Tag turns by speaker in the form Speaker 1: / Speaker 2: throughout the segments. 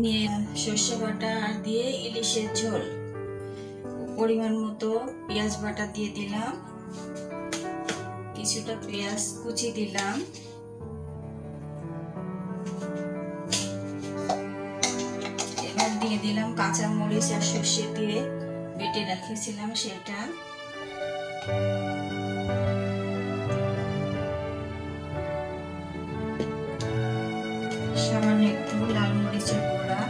Speaker 1: নিয়ে সর্ষে বাটা দিয়ে ইলিশের ঝোল, পরিমাণ মতো পেঁয়াজ বাটা দিয়ে দিলাম, কিছুটা পেঁয়াজ কুচি দিলাম, এবার দিয়ে দিলাম কাঁচা মরিচ আর সর্ষে দিয়ে বেটে রেখেছিলাম সেটা, সামান্য একটু লাল মরিচের গুঁড়া,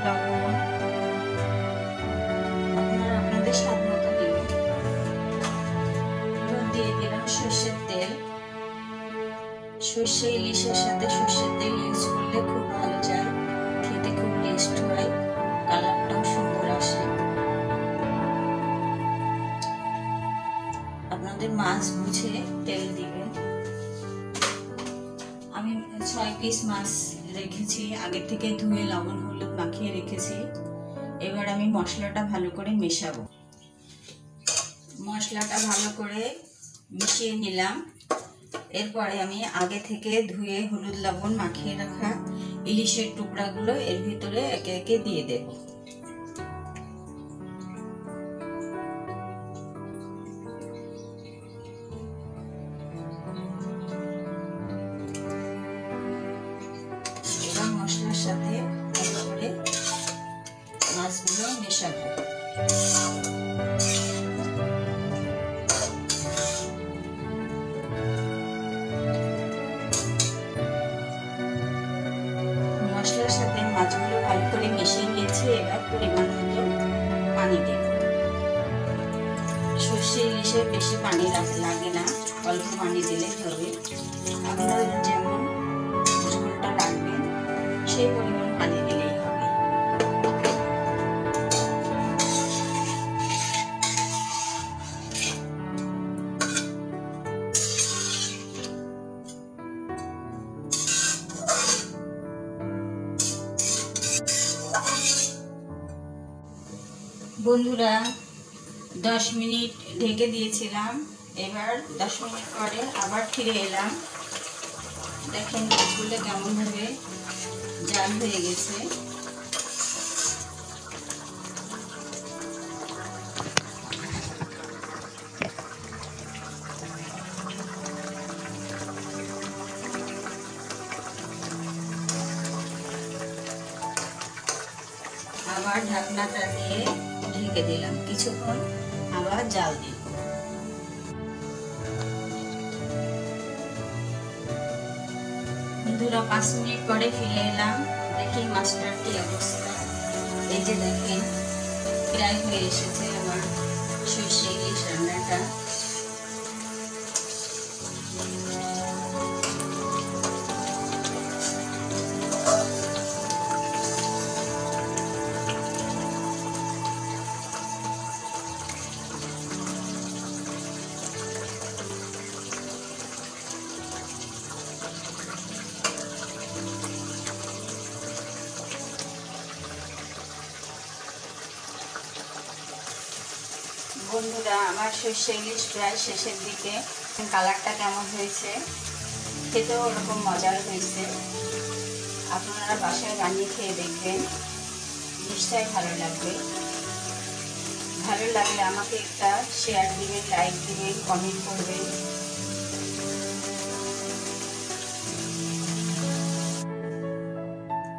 Speaker 1: লবণ আপনারা আপনাদের স্বাদ মতো দিবেন। দিয়ে দিলাম সর্ষের তেল। সর্ষে ইলিশের সাথে সর্ষের তেল ইউজ করলে খুব ভালো যায়, খেতে খুব টেস্ট হয়, কালারটাও সুন্দর আসে। আপনাদের মাছ বুঝে তেল দিবেন। আমি 6 পিস মাছ রেখেছি, আগে থেকে ধুয়ে লবণ হলুদ মাখিয়ে রেখেছি। এবার আমি মশলাটা ভালো করে মেশাবো। মশলাটা ভালো করে মিশিয়ে নিলাম। এরপরে আমি আগে থেকে ধুয়ে হলুদ লবণ মাখিয়ে রাখা ইলিশের টুকরাগুলো এর ভিতরে একে একে দিয়ে দেব। এবার মশলার সাথে ভালো করে মাছগুলো মেশাবো। মশলার সাথে মাছগুলো ভালো করে মিশিয়ে নিয়েছি। এবার পরিমাণ মতো পানি দেব। সর্ষে ইলিশে বেশি পানি লাগে না, অল্প পানি দিলেই হবে। আপনারা যেমন ঝোলটা রাখবেন সেই পরিমাণ পানি দিলেই হবে। বন্ধুরা 10 মিনিট ঢেকে দিয়েছিলাম, এবার 10 মিনিট পরে আবার ফিরে এলাম। দেখেন মাছগুলো কেমনভাবে জাল হয়ে গেছে। আবার ঢাকনাটা দিয়ে ঢেকে দিলাম, কিছুক্ষণ আবার জাল দিব। বন্ধুরা 5 মিনিট পরে ফিরে এলাম। দেখি মাছটার কি অবস্থা। এই যে দেখেন প্রায় হয়ে এসেছে আমার সর্ষে ইলিশ রান্নাটা। বন্ধুরা আমার সর্ষে ইলিশ প্রায় শেষের দিকে। কালারটা কেমন হয়েছে, খেতেও ওরকম মজার হয়েছে। আপনারা বাসায় বানিয়ে খেয়ে দেখবেন, নিশ্চয়ই ভালো লাগবে। ভালো লাগলে আমাকে একটা শেয়ার দিবেন, লাইক দিবেন, কমেন্ট করবেন।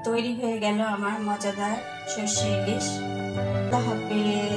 Speaker 1: তৈরি হয়ে গেল আমার মজাদার সর্ষে ইলিশ। আল্লাহ হাফেজ।